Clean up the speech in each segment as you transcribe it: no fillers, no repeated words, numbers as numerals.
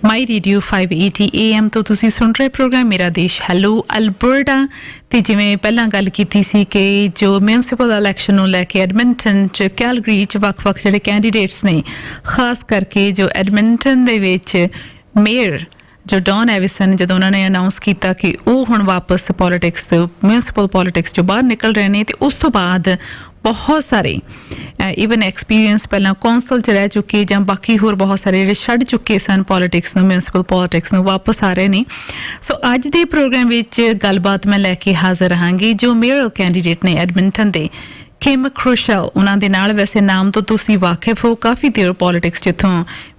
My radio 580 AM ਤੋਂ ਤੁਸੀਂ ਸੁਣ ਰਹੇ ਪ੍ਰੋਗਰਾਮ ਮੇਰਾ ਦੇਸ਼ ਹੈਲੋ ਅਲਬਰਟਾ ਤੇ ਜਿਵੇਂ ਪਹਿਲਾਂ ਗੱਲ ਕੀਤੀ ਸੀ ਕਿ ਜੋ ਮਿਊਨਿਸਪਲ ਇਲੈਕਸ਼ਨ ਨੂੰ ਲੈ ਕੇ ਐਡਮਿੰਟਨ ਚ ਕੈਲਗਰੀ ਚ ਵੱਖ-ਵੱਖ ਜਿਹੜੇ ਕੈਂਡੀਡੇਟਸ ਨੇ ਖਾਸ ਕਰਕੇ ਜੋ ਐਡਮਿੰਟਨ ਦੇ ਵਿੱਚ ਮੇਅਰ ਜੋ ਡੌਨ ਐਵਿਸਨ ਜਦੋਂ ਉਹਨਾਂ ਨੇ ਅਨਾਉਂਸ ਕੀਤਾ ਕਿ ਉਹ ਹੁਣ ਵਾਪਸ ਪੋਲਿਟਿਕਸ ਤੋਂ ਮਿਊਨਿਸਪਲ ਪੋਲਿਟਿਕਸ ਚੋਂ ਬਾਹਰ ਨਿਕਲ ਰਹੇ ਨੇ ਤੇ ਉਸ ਤੋਂ ਬਾਅਦ ਬਹੁਤ ਸਾਰੇ ਈਵਨ ਐਕਸਪੀਰੀਅੰਸ ਪਹਿਲਾਂ ਕੌਂਸਲ 'ਚ ਰਹਿ ਚੁੱਕੇ ਜਾਂ ਬਾਕੀ ਹੋਰ ਬਹੁਤ ਸਾਰੇ ਜਿਹੜੇ ਛੱਡ ਚੁੱਕੇ ਸਨ ਪੋਲਿਟਿਕਸ ਨੂੰ ਮਿਊਨਿਸਪਲ ਪੋਲਿਟਿਕਸ ਨੂੰ ਵਾਪਸ ਆ ਰਹੇ ਨੇ ਸੋ ਅੱਜ ਦੇ ਪ੍ਰੋਗਰਾਮ ਵਿੱਚ ਗੱਲਬਾਤ ਮੈਂ ਲੈ ਕੇ ਹਾਜ਼ਰ ਰਹਾਂਗੀ ਜੋ ਮੇਅਰ ਕੈਂਡੀਡੇਟ ਨੇ ਐਡਮਿੰਟਨ ਦੇ ਕਿਮ ਖਰੂਸ਼ਲ ਉਹਨਾਂ ਦੇ ਨਾਲ ਵੈਸੇ ਨਾਮ ਤੋਂ ਤੁਸੀਂ ਵਾਕਿਫ ਹੋ ਕਾਫੀ ਦੇਰ ਪੋਲਿਟਿਕਸ ਜਿੱਥੋਂ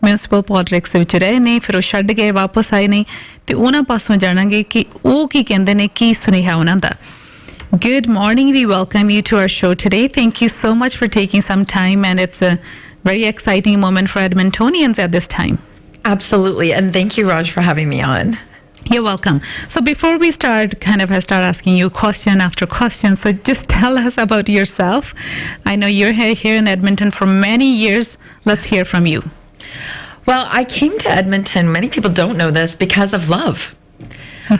ਮਿਊਨਿਸਪਲ ਪੋਲਿਟਿਕਸ ਦੇ ਵਿੱਚ ਰਹੇ ਨੇ ਫਿਰ ਉਹ ਛੱਡ ਗਏ ਵਾਪਸ ਆਏ ਨੇ ਤੇ ਉਹਨਾਂ ਪਾਸੋਂ ਜਾਣਾਂਗੇ ਕਿ ਉਹ ਕੀ ਕਹਿੰਦੇ ਨੇ ਕੀ ਸੁਨੇਹਾ ਉਹਨਾਂ ਦਾ Good morning. We welcome you to our show today. Thank you so much for taking some time, and it's a very exciting moment for Edmontonians at this time. Absolutely, and thank you, Raj, for having me on. You're welcome. So before we start, I start asking you question after question. So just tell us about yourself. I know you're here in Edmonton for many years. Let's hear from you. Well, I came to Edmonton, many people don't know this, because of love.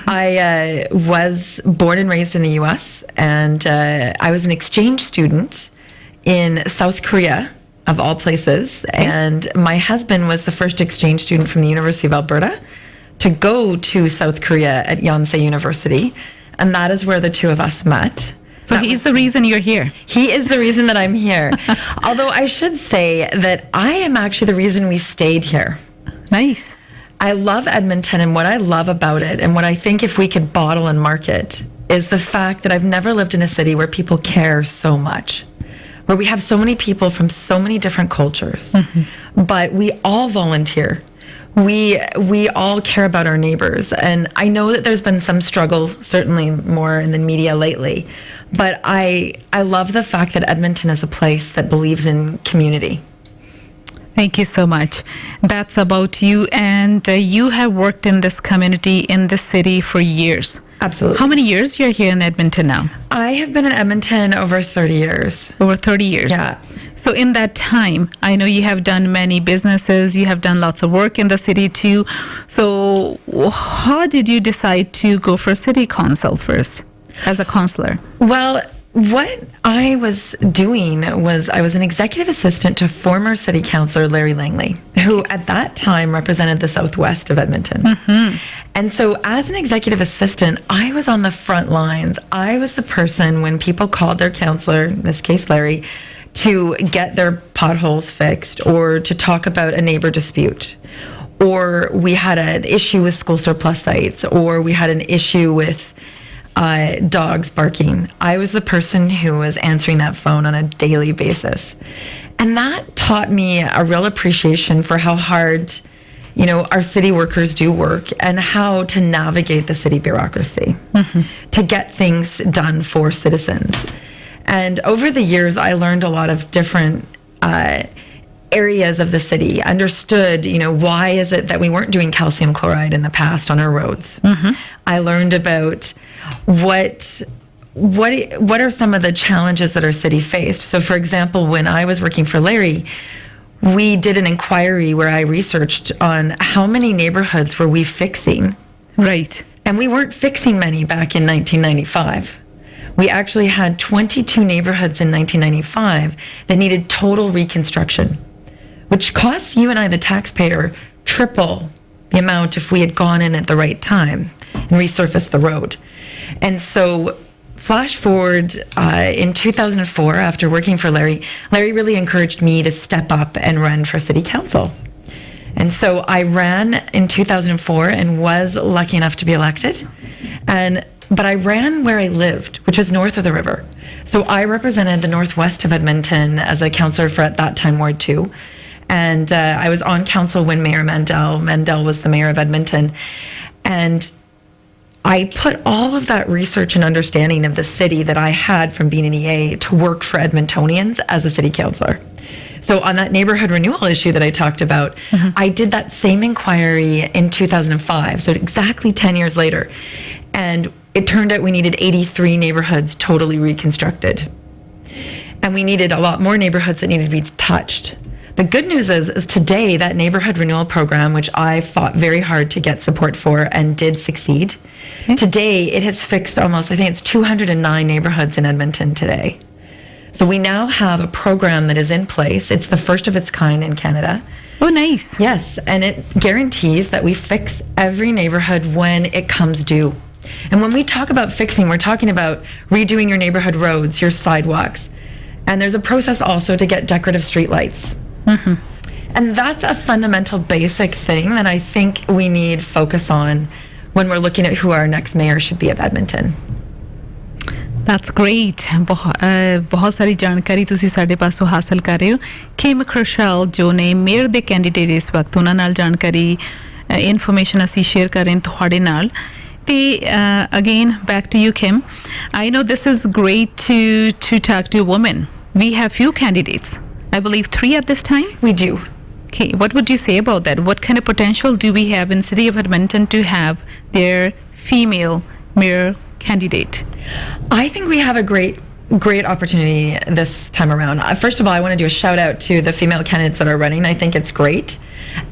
I was born and raised in the U.S., and I was an exchange student in South Korea, of all places. And my husband was the first exchange student from the University of Alberta to go to South Korea at Yonsei University. And that is where the two of us met. So he's the reason you're here. He is the reason that I'm here. Although I should say that I am actually the reason we stayed here. Nice. I love Edmonton, and what I love about it, and what I think if we could bottle and market, is the fact that I've never lived in a city where people care so much, where we have so many people from so many different cultures, but we all volunteer. We all care about our neighbors, and I know that there's been some struggle, certainly more in the media lately, but I love the fact that Edmonton is a place that believes in community. Thank you so much. That's about you, and you have worked in this community, in this city for years. Absolutely. How many years you're here in Edmonton now? I have been in Edmonton over 30 years. Over 30 years. Yeah. So in that time, I know you have done many businesses, you have done lots of work in the city too. So how did you decide to go for city council first as a councillor? Well, what I was doing was I was an executive assistant to former city councillor Larry Langley, who at that time represented the southwest of Edmonton. And so as an executive assistant, I was on the front lines. I was the person when people called their councillor, in this case Larry, to get their potholes fixed or to talk about a neighbor dispute. Or we had an issue with school surplus sites, or we had an issue with dogs barking. I was the person who was answering that phone on a daily basis. And that taught me a real appreciation for how hard, our city workers do work and how to navigate the city bureaucracy to get things done for citizens. And over the years, I learned a lot of different areas of the city, understood, why is it that we weren't doing calcium chloride in the past on our roads. I learned about what are some of the challenges that our city faced. So for example, when I was working for Larry, we did an inquiry where I researched on how many neighborhoods were we fixing. Right. And we weren't fixing many back in 1995. We actually had 22 neighborhoods in 1995 that needed total reconstruction, which costs you and I, the taxpayer, triple the amount if we had gone in at the right time and resurfaced the road. And so flash forward in 2004, after working for Larry really encouraged me to step up and run for city council. And so I ran in 2004 and was lucky enough to be elected. But I ran where I lived, which was north of the river. So I represented the northwest of Edmonton as a councillor for, at that time, Ward 2. And I was on council when Mayor Mandel was the mayor of Edmonton. And I put all of that research and understanding of the city that I had from being an EA to work for Edmontonians as a city councillor. So on that neighborhood renewal issue that I talked about, I did that same inquiry in 2005, so exactly 10 years later. And it turned out we needed 83 neighborhoods totally reconstructed. And we needed a lot more neighborhoods that needed to be touched. The good news is today that neighborhood renewal program, which I fought very hard to get support for and did succeed, today it has fixed almost, I think it's 209 neighborhoods in Edmonton today. So we now have a program that is in place. It's the first of its kind in Canada. Oh, nice. Yes, and it guarantees that we fix every neighborhood when it comes due. And when we talk about fixing, we're talking about redoing your neighborhood roads, your sidewalks. And there's a process also to get decorative streetlights. And that's a fundamental basic thing that I think we need focus on when we're looking at who our next mayor should be of Edmonton. That's great. ਬਹੁਤ ਸਾਰੀ ਜਾਣਕਾਰੀ ਤੁਸੀਂ ਸਾਡੇ ਪਾਸੋਂ ਹਾਸਲ ਕਰ ਰਹੇ ਹੋ। Kim ਖੁਸ਼ਹਾਲ ਜੋ ਨੇ ਮੇਅਰ ਦੇ ਕੈਂਡੀਡੇਟ ਇਸ ਵਕਤ ਉਹਨਾਂ ਨਾਲ ਜਾਣਕਾਰੀ ਇਨਫੋਰਮੇਸ਼ਨ ਅਸੀਂ ਸ਼ੇਅਰ ਕਰ ਰਹੇ ਹਾਂ ਤੁਹਾਡੇ ਨਾਲ। ਤੇ again back to you Kim, I know this is great to talk to women. We have few candidates. I believe 3 at this time. We do. Okay, what would you say about that? What kind of potential do we have in City of Edmonton to have their female mayor candidate? I think we have a great opportunity this time around. First of all, I want to do a shout out to the female candidates that are running. I think it's great.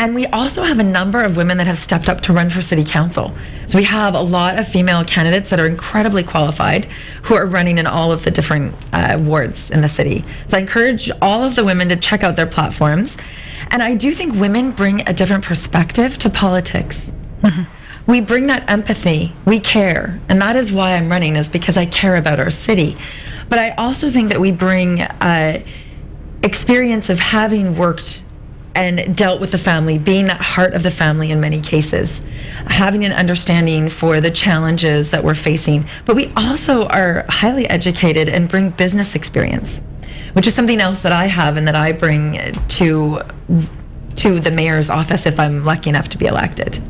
And we also have a number of women that have stepped up to run for city council. So we have a lot of female candidates that are incredibly qualified who are running in all of the different wards in the city. So I encourage all of the women to check out their platforms. And I do think women bring a different perspective to politics. We bring that empathy. We care. And that is why I'm running, is because I care about our city. But I also think that we bring experience of having worked and dealt with the family, being that heart of the family in many cases, having an understanding for the challenges that we're facing. But we also are highly educated and bring business experience, which is something else that I have and that I bring to the mayor's office if I'm lucky enough to be elected.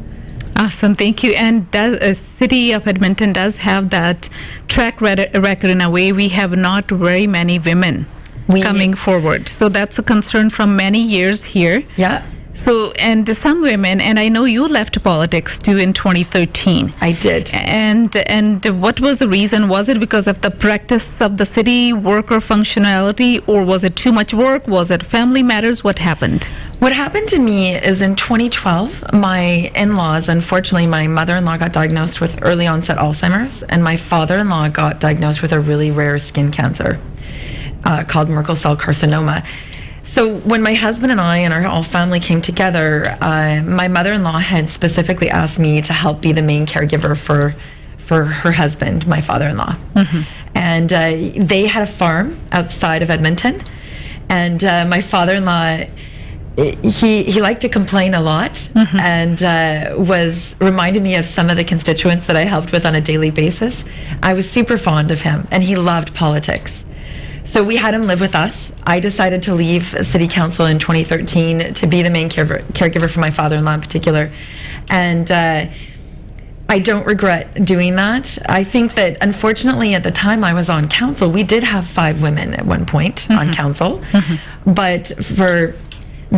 Awesome, thank you. And City of Edmonton does have that track record in a way. We have not very many women coming forward. So that's a concern from many years here. Yeah. So, and some women, and I know you left politics too in 2013. I did. And what was the reason? Was it because of the practice of the city worker functionality, or was it too much work? Was it family matters? What happened? What happened to me is in 2012, my in-laws, unfortunately, my mother-in-law got diagnosed with early onset Alzheimer's, and my father-in-law got diagnosed with a really rare skin cancer called Merkel cell carcinoma. So when my husband and I and our whole family came together, my mother-in-law had specifically asked me to help be the main caregiver for her husband, my father-in-law. And they had a farm outside of Edmonton. And my father-in-law, he liked to complain a lot and was reminded me of some of the constituents that I helped with on a daily basis. I was super fond of him, and he loved politics. So we had him live with us. I decided to leave city council in 2013 to be the main caregiver for my father-in-law in particular. And I don't regret doing that. I think that unfortunately at the time I was on council, we did have 5 women at one point on council. But for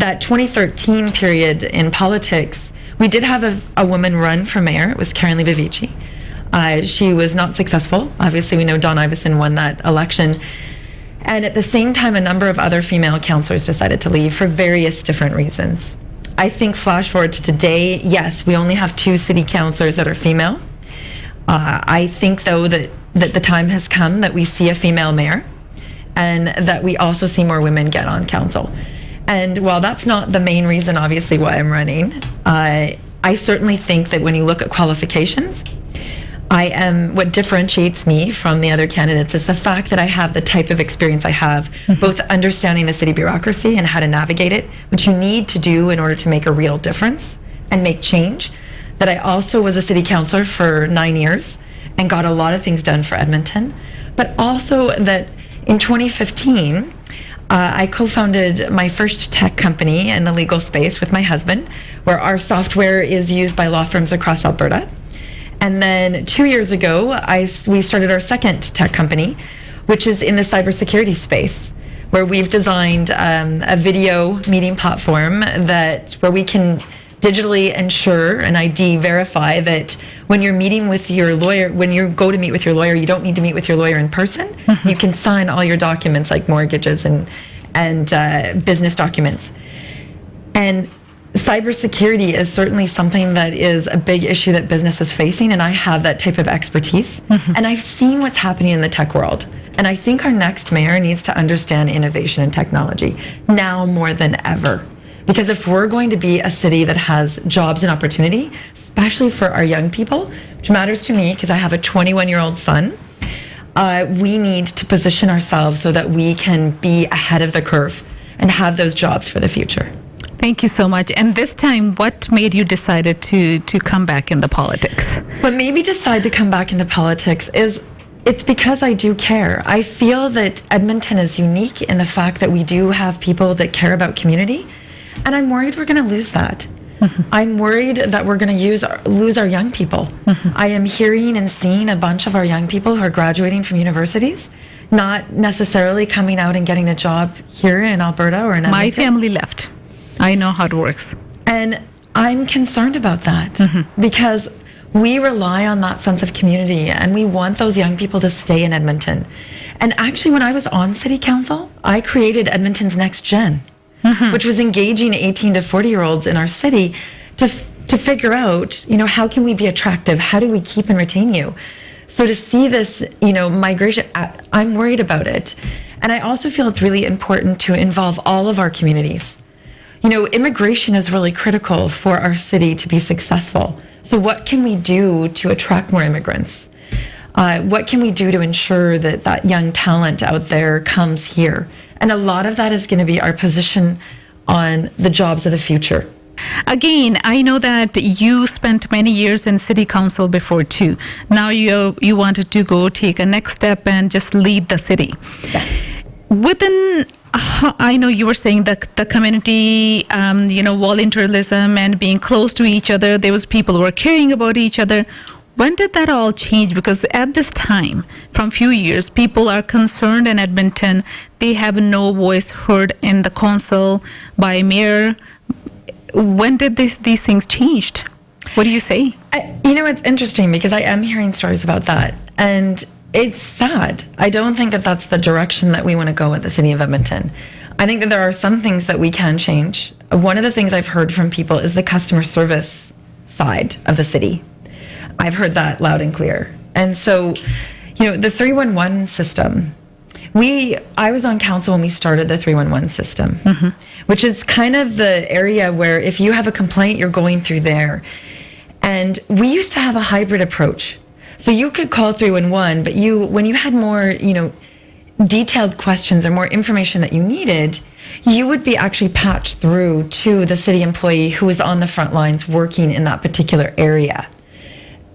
that 2013 period in politics, we did have a woman run for mayor. It was Karen Levivici. She was not successful. Obviously, we know Don Iveson won that election. And at the same time, a number of other female councillors decided to leave for various different reasons. I think flash forward to today, yes, we only have 2 city councillors that are female. I think, though, that the time has come that we see a female mayor and that we also see more women get on council. And while that's not the main reason, obviously, why I'm running, I certainly think that when you look at qualifications, what differentiates me from the other candidates is the fact that I have the type of experience I have, both understanding the city bureaucracy and how to navigate it, which you need to do in order to make a real difference and make change. That I also was a city councillor for 9 years and got a lot of things done for Edmonton. But also that in 2015, I co-founded my first tech company in the legal space with my husband, where our software is used by law firms across Alberta. And then 2 years ago, we started our second tech company, which is in the cybersecurity space, where we've designed a video meeting platform where we can digitally ensure and ID verify that when you're meeting with your lawyer, when you go to meet with your lawyer, you don't need to meet with your lawyer in person. You can sign all your documents like mortgages and business documents. And cybersecurity is certainly something that is a big issue that business is facing, and I have that type of expertise. And I've seen what's happening in the tech world. And I think our next mayor needs to understand innovation and technology now more than ever. Because if we're going to be a city that has jobs and opportunity, especially for our young people, which matters to me because I have a 21-year-old son, we need to position ourselves so that we can be ahead of the curve and have those jobs for the future. Thank you so much. And this time, what made you decided to come back in the politics? What made me decide to come back into politics is it's because I do care. I feel that Edmonton is unique in the fact that we do have people that care about community, and I'm worried we're going to lose that. I'm worried that we're going to lose our young people. I am hearing and seeing a bunch of our young people who are graduating from universities, not necessarily coming out and getting a job here in Alberta or in Edmonton. My family left. I know how it works. And I'm concerned about that because we rely on that sense of community, and we want those young people to stay in Edmonton. And actually, when I was on city council, I created Edmonton's Next Gen, which was engaging 18 to 40-year-olds in our city to figure out, how can we be attractive? How do we keep and retain you? So to see this, migration, I'm worried about it. And I also feel it's really important to involve all of our communities. Immigration is really critical for our city to be successful. So what can we do to attract more immigrants? What can we do to ensure that young talent out there comes here? And a lot of that is going to be our position on the jobs of the future. Again, I know that you spent many years in city council before too. Now you wanted to go take a next step and just lead the city. Yeah. Within, I know you were saying that the community, volunteerism and being close to each other, there was people who were caring about each other. When did that all change? Because at this time, from few years, people are concerned in Edmonton. They have no voice heard in the council by mayor. When did these things changed? What do you say? It's interesting because I am hearing stories about that. And it's sad. I don't think that that's the direction that we want to go at the city of Edmonton. I think that there are some things that we can change. One of the things I've heard from people is the customer service side of the city. I've heard that loud and clear. And so, the 311 system, I was on council when we started the 311 system, which is kind of the area where if you have a complaint, you're going through there. And we used to have a hybrid approach. So you could call 311, but when you had more, detailed questions or more information that you needed, you would be actually patched through to the city employee who was on the front lines working in that particular area.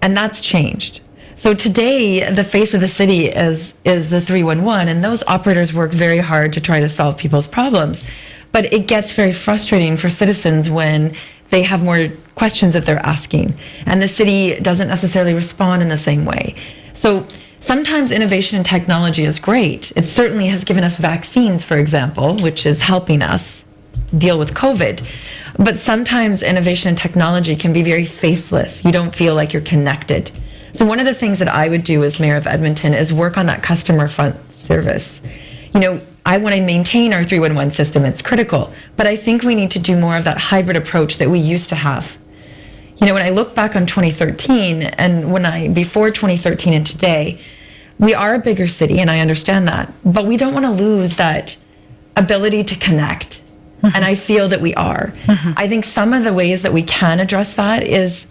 And that's changed. So today, the face of the city is the 311, and those operators work very hard to try to solve people's problems. But it gets very frustrating for citizens when they have more questions that they're asking, and the city doesn't necessarily respond in the same way. So sometimes innovation and technology is great. It certainly has given us vaccines, for example, which is helping us deal with COVID. But sometimes innovation and technology can be very faceless. You don't feel like you're connected. So one of the things that I would do as mayor of Edmonton is work on that customer front service. I want to maintain our 311 system. It's critical. But I think we need to do more of that hybrid approach that we used to have. When I look back on 2013 and before 2013 and today, we are a bigger city, and I understand that. But we don't want to lose that ability to connect. And I feel that we are. I think some of the ways that we can address that is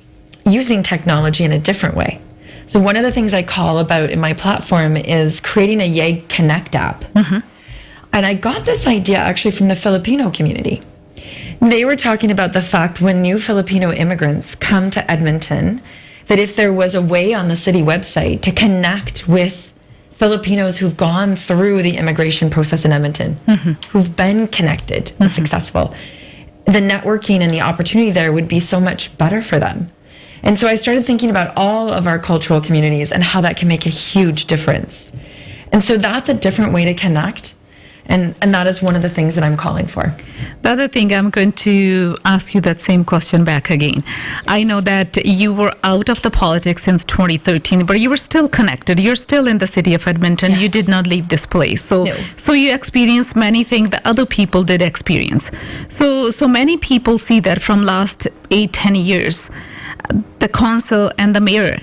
using technology in a different way. So one of the things I call about in my platform is creating a YEG Connect app. And I got this idea actually from the Filipino community. They were talking about the fact when new Filipino immigrants come to Edmonton, that if there was a way on the city website to connect with Filipinos who've gone through the immigration process in Edmonton, who've been connected and successful, the networking and the opportunity there would be so much better for them. And so I started thinking about all of our cultural communities and how that can make a huge difference. And so that's a different way to connect. And that is one of the things that I'm calling for. The other thing, I'm going to ask you that same question back again. I know that you were out of the politics since 2013, but you were still connected. You're still in the city of Edmonton. Yes. You did not leave this place. So, No. so you experienced many things that other people did experience. So many people see that from last 8-10 years, the council and the mayor,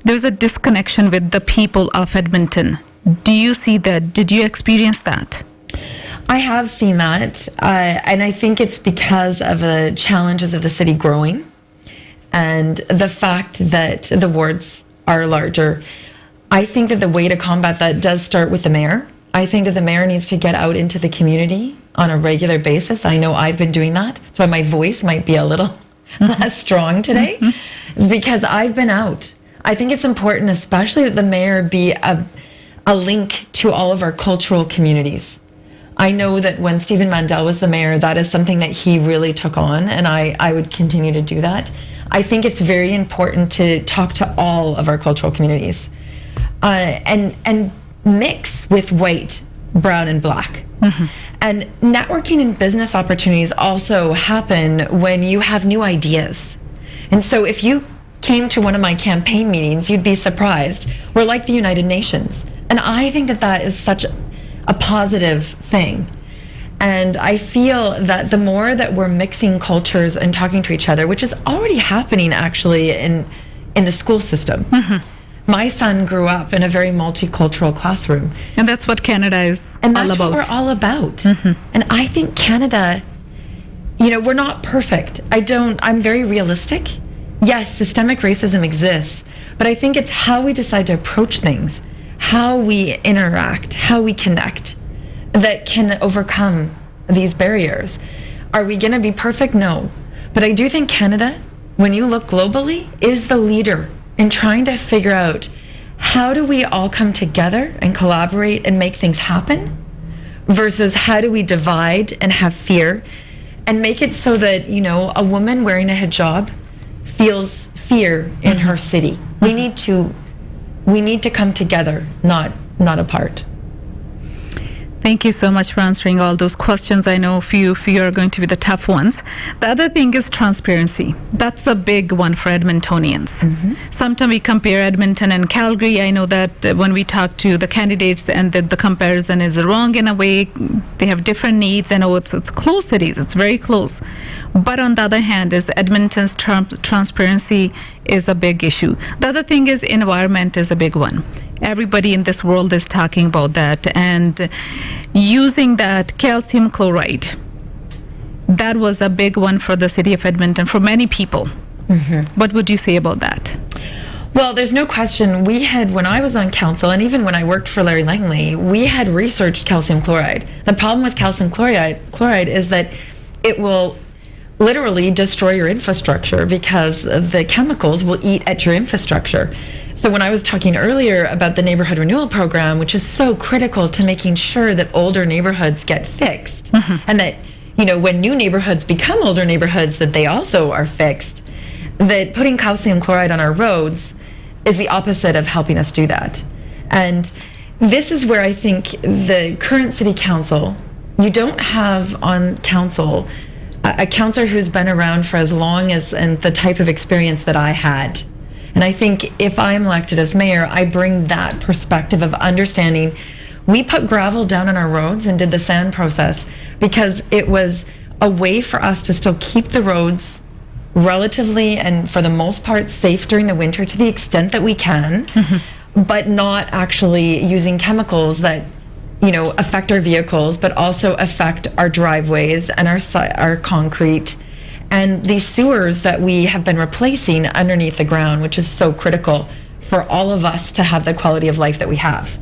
there's a disconnection with the people of Edmonton. Do you see that? Did you experience that? I have seen that, and I think it's because of the challenges of the city growing and the fact that the wards are larger. I think that the way to combat that does start with the mayor. I think that the mayor needs to get out into the community on a regular basis. I know I've been doing that. That's why my voice might be a little less strong today, is because I've been out. I think it's important, especially that the mayor be a link to all of our cultural communities. I know that when Stephen Mandel was the mayor, that is something that he really took on, and I would continue to do that. I think it's very important to talk to all of our cultural communities and mix with white, brown, and black. And networking and business opportunities also happen when you have new ideas. And so if you came to one of my campaign meetings, you'd be surprised. We're like the United Nations. And I think that that is such a positive thing. And I feel that the more that we're mixing cultures and talking to each other, which is already happening actually in the school system. My son grew up in a very multicultural classroom. And that's what Canada is And all that's about. what we're all about. And I think Canada, we're not perfect. I'm very realistic. Yes, systemic racism exists, but I think it's how we decide to approach things, how we interact, how we connect, that can overcome these barriers. Are we going to be perfect? No. But I do think Canada, when you look globally, is the leader in trying to figure out how do we all come together and collaborate and make things happen versus how do we divide and have fear and make it so that, a woman wearing a hijab feels fear in her city. We need to come together, not apart. Thank you so much for answering all those questions. I know a few are going to be the tough ones. The other thing is transparency. That's a big one for Edmontonians. Sometimes we compare Edmonton and Calgary. I know that when we talk to the candidates and the comparison is wrong in a way, they have different needs. I know it's close cities, it's very close. But on the other hand, is Edmonton's transparency is a big issue. The other thing is environment is a big one. Everybody in this world is talking about that, and using that calcium chloride, that was a big one for the city of Edmonton for many people. What would you say about that? Well, there's no question. When I was on council, and even when I worked for Larry Langley, we had researched calcium chloride. The problem with calcium chloride is that it will literally destroy your infrastructure because the chemicals will eat at your infrastructure. So when I was talking earlier about the neighborhood renewal program, which is so critical to making sure that older neighborhoods get fixed, and that, when new neighborhoods become older neighborhoods, that they also are fixed, that putting calcium chloride on our roads is the opposite of helping us do that. And this is where I think the current city council, you don't have on council a councillor who's been around for as long as and the type of experience that I had. And I think if I'm elected as mayor, I bring that perspective of understanding. We put gravel down on our roads and did the sand process because it was a way for us to still keep the roads relatively and for the most part safe during the winter to the extent that we can, but not actually using chemicals that affect our vehicles, but also affect our driveways and our concrete and these sewers that we have been replacing underneath the ground, which is so critical for all of us to have the quality of life that we have.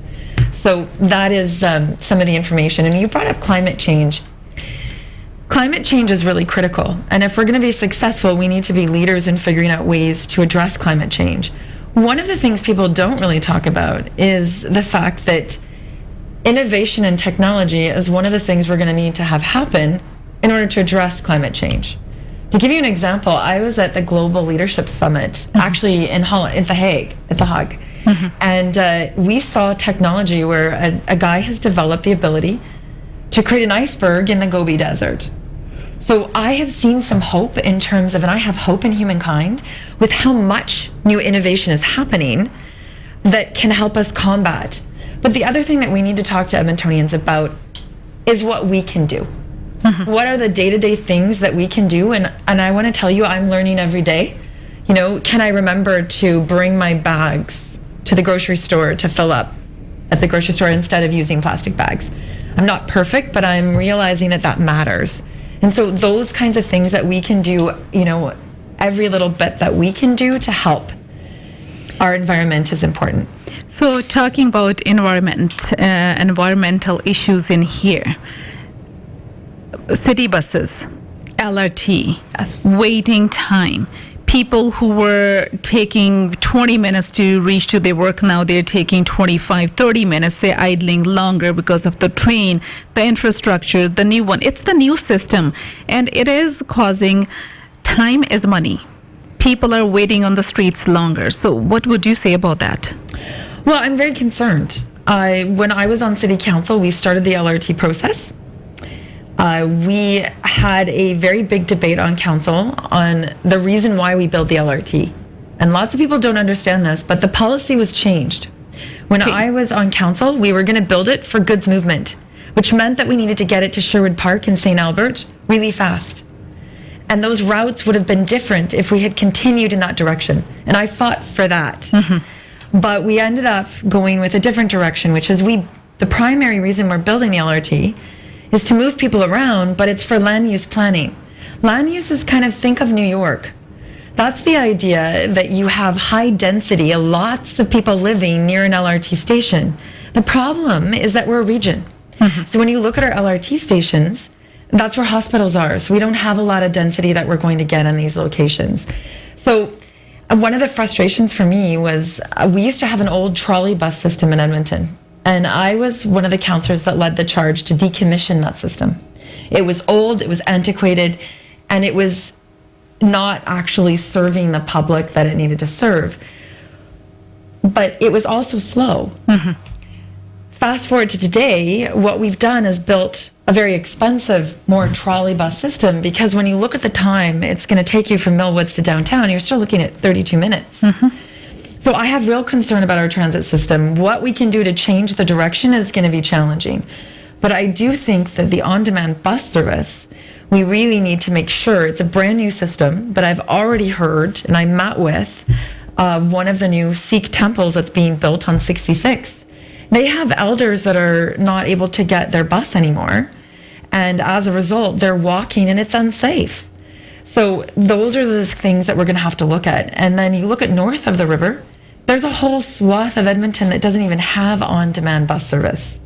So that is some of the information. And you brought up climate change. Climate change is really critical. And if we're going to be successful, we need to be leaders in figuring out ways to address climate change. One of the things people don't really talk about is the fact that innovation and technology is one of the things we're going to need to have happen in order to address climate change. To give you an example, I was at the Global Leadership Summit, actually in Holland, at The Hague. And we saw technology where a guy has developed the ability to create an iceberg in the Gobi Desert. So I have seen some hope in terms of, and I have hope in humankind with how much new innovation is happening that can help us combat. But the other thing that we need to talk to Edmontonians about is what we can do. What are the day-to-day things that we can do? And I want to tell you, I'm learning every day. You know, can I remember to bring my bags to the grocery store to fill up at the grocery store instead of using plastic bags? I'm not perfect, but I'm realizing that that matters. And so those kinds of things that we can do, you know, every little bit that we can do to help our environment is important. So talking about environmental issues in here, city buses, LRT, Yes. waiting time, people who were taking 20 minutes to reach to their work, now they're taking 25, 30 minutes. They're idling longer because of the train, the infrastructure, the new one. It's the new system, and it is causing time is money. People are waiting on the streets longer. So what would you say about that? Well, I'm very concerned. When I was on city council, we started the LRT process. We had a very big debate on council on the reason why we built the LRT. And lots of people don't understand this, but the policy was changed. When I was on council, we were going to build it for goods movement, which meant that we needed to get it to Sherwood Park in St. Albert really fast. And those routes would have been different if we had continued in that direction. And I fought for that. But we ended up going with a different direction, which is the primary reason we're building the LRT is to move people around, but it's for land use planning. Land use is kind of, think of New York. That's the idea that you have high density, lots of people living near an LRT station. The problem is that we're a region. So when you look at our LRT stations, that's where hospitals are. So we don't have a lot of density that we're going to get in these locations. So one of the frustrations for me was we used to have an old trolley bus system in Edmonton. And I was one of the councillors that led the charge to decommission that system. It was old, it was antiquated, and it was not actually serving the public that it needed to serve. But it was also slow. Fast forward to today, what we've done is built a very expensive, more trolley bus system, because when you look at the time, it's going to take you from Millwoods to downtown, you're still looking at 32 minutes. So I have real concern about our transit system. What we can do to change the direction is going to be challenging. But I do think that the on-demand bus service, we really need to make sure it's a brand new system, but I've already heard, and I met with one of the new Sikh temples that's being built on 66th. They have elders that are not able to get their bus anymore. And as a result, they're walking and it's unsafe. So those are the things that we're going to have to look at. And then you look at north of the river, there's a whole swath of Edmonton that doesn't even have on-demand bus service.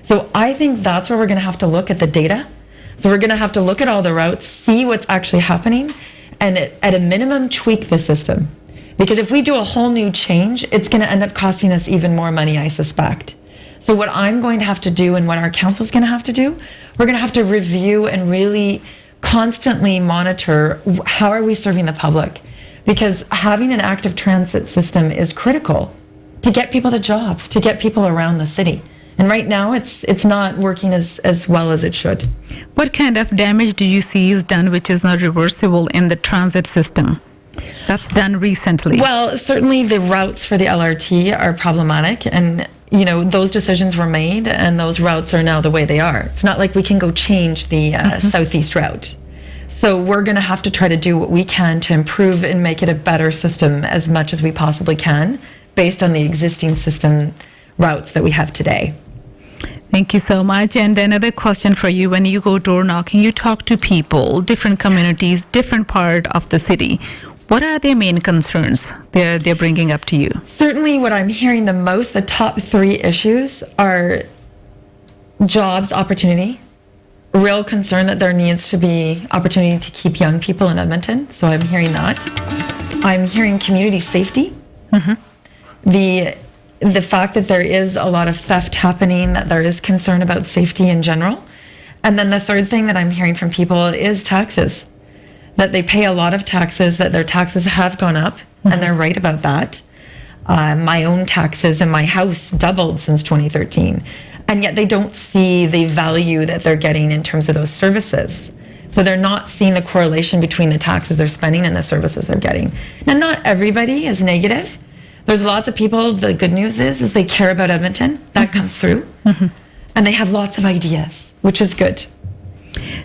So I think that's where we're going to have to look at the data. So we're going to have to look at all the routes, see what's actually happening, and at a minimum, tweak the system. Because if we do a whole new change, it's going to end up costing us even more money, I suspect. So what I'm going to have to do and what our council's going to have to do, we're going to have to review and really constantly monitor how are we serving the public, because having an active transit system is critical to get people to jobs, to get people around the city. And right now it's not working as well as it should. What kind of damage do you see is done which is not reversible in the transit system that's done recently? Well, certainly the routes for the LRT are problematic, and you know, those decisions were made and those routes are now the way they are. It's not like we can go change the southeast route. So we're going to have to try to do what we can to improve and make it a better system as much as we possibly can based on the existing system routes that we have today. Thank you so much. And another question for you. When you go door knocking, you talk to people, different communities, different part of the city. What are their main concerns they're bringing up to you? Certainly what I'm hearing the most, the top 3 issues are jobs, opportunity, real concern that there needs to be opportunity to keep young people in Edmonton. So I'm hearing that. I'm hearing community safety. The fact that there is a lot of theft happening, that there is concern about safety in general. And then the third thing that I'm hearing from people is taxes. That they pay a lot of taxes, that their taxes have gone up, and they're right about that. My own taxes in my house doubled since 2013. and yet they don't see the value that they're getting in terms of those services. So they're not seeing the correlation between the taxes they're spending and the services they're getting. Now, not everybody is negative. There's lots of people. The good news is they care about Edmonton. That comes through. And they have lots of ideas, which is good.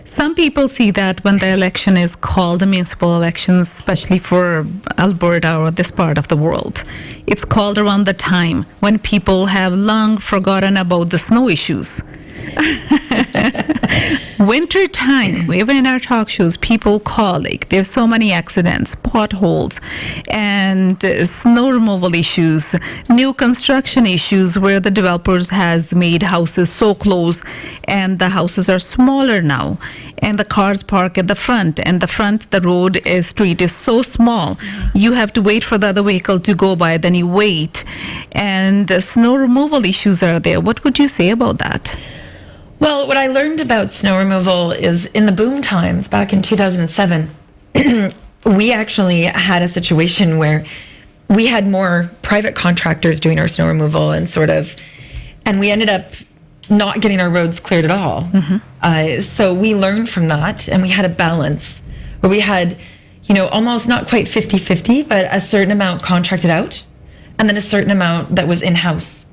Some people see that when the election is called, the municipal elections, especially for Alberta or this part of the world, it's called around the time when people have long forgotten about the snow issues. Winter time, even in our talk shows, people call, like, there's so many accidents, potholes, and snow removal issues, new construction issues where the developers has made houses so close and the houses are smaller now, and the cars park at the front, and the road street is so small, you have to wait for the other vehicle to go by, then you wait, and snow removal issues are there. What would you say about that? Well, what I learned about snow removal is in the boom times back in 2007, we actually had a situation where we had more private contractors doing our snow removal and we ended up not getting our roads cleared at all. So we learned from that, and we had a balance where we had, almost not quite 50-50, but a certain amount contracted out and then a certain amount that was in-house.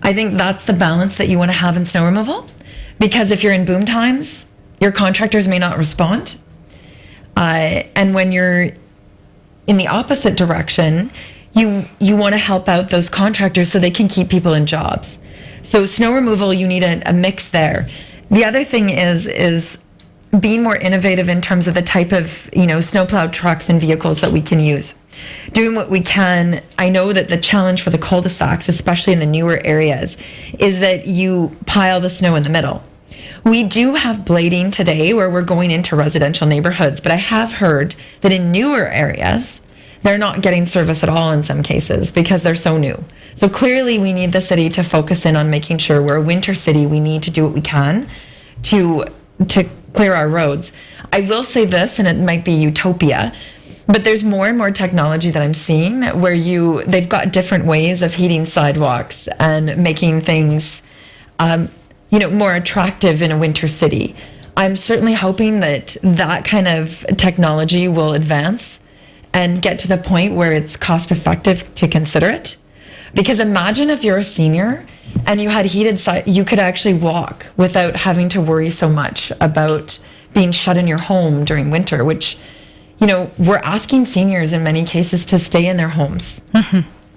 I think that's the balance that you want to have in snow removal. Because if you're in boom times, your contractors may not respond. And when you're in the opposite direction, you want to help out those contractors so they can keep people in jobs. So snow removal, you need a mix there. The other thing is being more innovative in terms of the type of, snowplow trucks and vehicles that we can use. Doing what we can. I know that the challenge for the cul-de-sacs, especially in the newer areas, is that you pile the snow in the middle. We do have blading today where we're going into residential neighborhoods, but I have heard that in newer areas, they're not getting service at all in some cases because they're so new. So clearly we need the city to focus in on making sure we're a winter city. We need to do what we can to clear our roads. I will say this, and it might be utopia, but there's more and more technology that I'm seeing where they've got different ways of heating sidewalks and making things, more attractive in a winter city. I'm certainly hoping that kind of technology will advance and get to the point where it's cost effective to consider it. Because imagine if you're a senior and you had you could actually walk without having to worry so much about being shut in your home during winter, which, we're asking seniors in many cases to stay in their homes.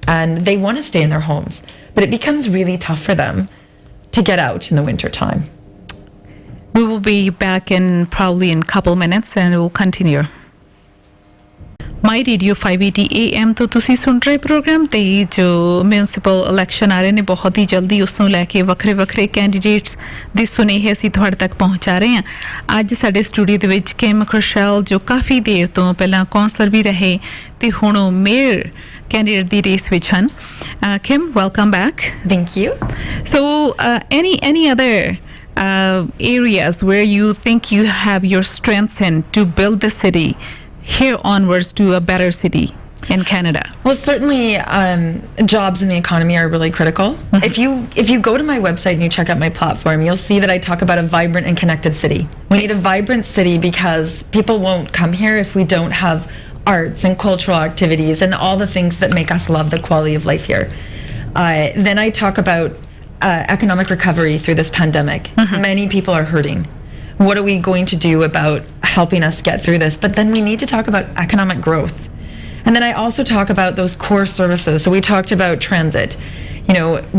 And they want to stay in their homes, but it becomes really tough for them to get out in the winter time. We will be back probably in a couple minutes and we'll continue. My radio 580 AM ਤੋਂ ਤੁਸੀਂ ਸੁਣ ਰਹੇ programme ਤੇ ਜੋ municipal election ਆ ਰਹੇ ਨੇ ਬਹੁਤ ਹੀ ਜਲਦੀ ਉਸ ਨੂੰ ਲੈ ਕੇ ਵੱਖਰੇ ਵੱਖਰੇ ਕੈਂਡੀਡੇਟਸ ਦੇ ਸੁਨੇਹੇ ਅਸੀਂ ਤੁਹਾਡੇ ਤੱਕ ਪਹੁੰਚਾ ਰਹੇ ਹਾਂ। ਅੱਜ ਸਾਡੇ ਸਟੂਡੀਓ ਦੇ ਵਿੱਚ ਕਿਮ ਖੁਸ਼ਹਾਲ ਜੋ ਕਾਫੀ ਦੇਰ ਤੋਂ ਪਹਿਲਾਂ ਕਾਉਂਸਲਰ ਵੀ ਰਹੇ ਤੇ ਹੁਣ ਉਹ ਮੇਅਰ candidate ਦੀ ਰੇਸ ਵਿੱਚ ਹਨ। Kim, welcome back. Thank you. So any other areas where you think you have your strengths in to build the city here onwards to a better city in Canada? Well, certainly jobs in the economy are really critical. If you go to my website and you check out my platform, you'll see that I talk about a vibrant and connected city. We need a vibrant city because people won't come here if we don't have arts and cultural activities and all the things that make us love the quality of life here. Then I talk about economic recovery through this pandemic. Many people are hurting. What are we going to do about helping us get through this? But then we need to talk about economic growth. And then I also talk about those core services. So we talked about transit.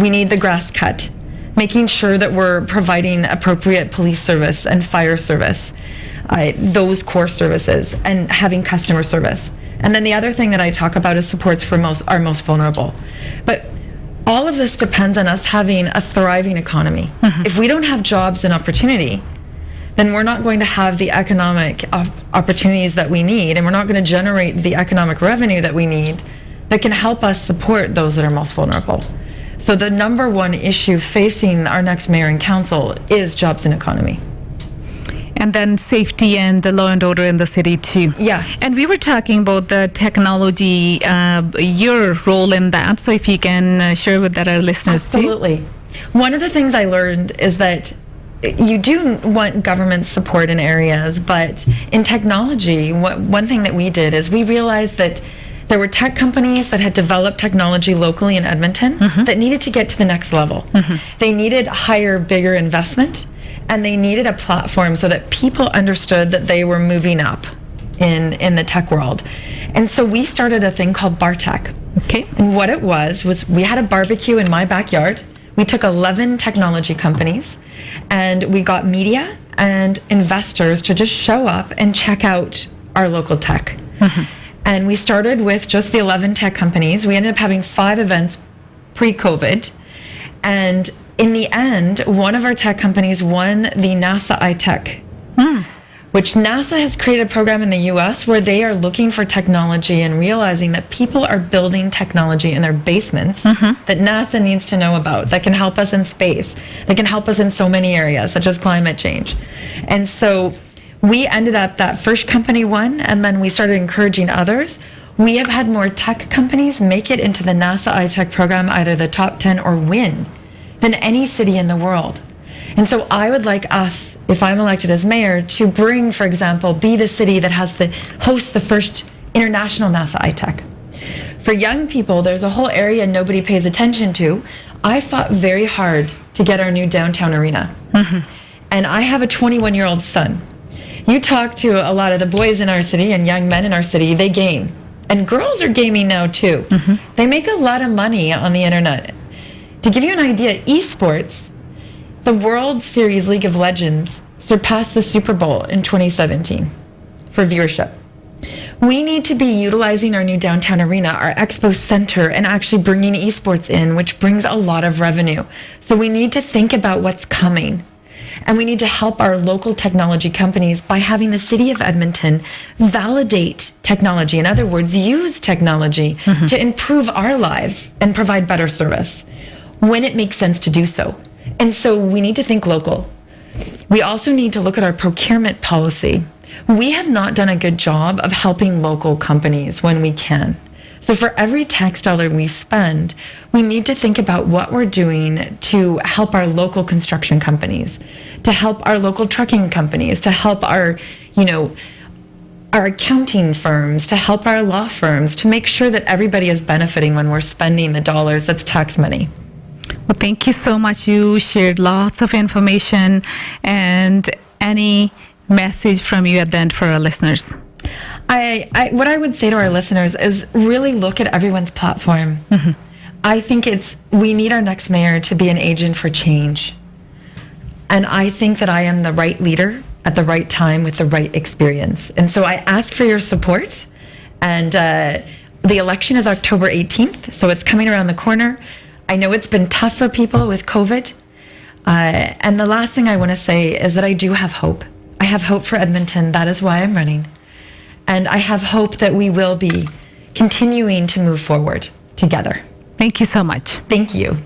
We need the grass cut, making sure that we're providing appropriate police service and fire service, those core services, and having customer service. And then the other thing that I talk about is supports for our most vulnerable. But all of this depends on us having a thriving economy. If we don't have jobs and opportunity, then we're not going to have the economic opportunities that we need, and we're not going to generate the economic revenue that we need that can help us support those that are most vulnerable. So the number one issue facing our next mayor and council is jobs and economy. And then safety and the law and order in the city too. Yeah. And we were talking about the technology, your role in that. So if you can share with that our listeners Absolutely. too. One of the things I learned is that you do want government support in areas, but in technology, one thing that we did is we realized that there were tech companies that had developed technology locally in Edmonton that needed to get to the next level. They needed higher, bigger investment, and they needed a platform so that people understood that they were moving up in the tech world. And so we started a thing called BarTech. Okay. And what it was we had a barbecue in my backyard. We took 11 technology companies and we got media and investors to just show up and check out our local tech. And we started with just the 11 tech companies. We ended up having 5 events pre-COVID. And in the end, one of our tech companies won the NASA iTech, which NASA has created a program in the US where they are looking for technology and realizing that people are building technology in their basements that NASA needs to know about, that can help us in space, that can help us in so many areas, such as climate change. And so we ended up, that first company won, and then we started encouraging others. We have had more tech companies make it into the NASA iTech program, either the top 10 or win, than any city in the world. And so I would like us, if I'm elected as mayor, to bring, for example, be the city that has host the first international NASA iTech. For young people, there's a whole area nobody pays attention to. I fought very hard to get our new downtown arena. And I have a 21-year-old son. You talk to a lot of the boys in our city and young men in our city, they game. And girls are gaming now too. They make a lot of money on the internet. To give you an idea, esports, the World Series League of Legends surpassed the Super Bowl in 2017 for viewership. We need to be utilizing our new downtown arena, our expo center, and actually bringing esports in, which brings a lot of revenue. So we need to think about what's coming. And we need to help our local technology companies by having the city of Edmonton validate technology. In other words, use technology to improve our lives and provide better service when it makes sense to do so. And so we need to think local. We also need to look at our procurement policy. We have not done a good job of helping local companies when we can. So for every tax dollar we spend, we need to think about what we're doing to help our local construction companies, to help our local trucking companies, to help our accounting firms, to help our law firms, to make sure that everybody is benefiting when we're spending the dollars that's tax money. Well, thank you so much. You shared lots of information, and any message from you at the end for our listeners? What I would say to our listeners is really look at everyone's platform. I think we need our next mayor to be an agent for change. And I think that I am the right leader at the right time with the right experience. And so I ask for your support. And the election is October 18th, so it's coming around the corner. I know it's been tough for people with COVID. And the last thing I want to say is that I do have hope. I have hope for Edmonton. That is why I'm running. And I have hope that we will be continuing to move forward together. Thank you so much. Thank you.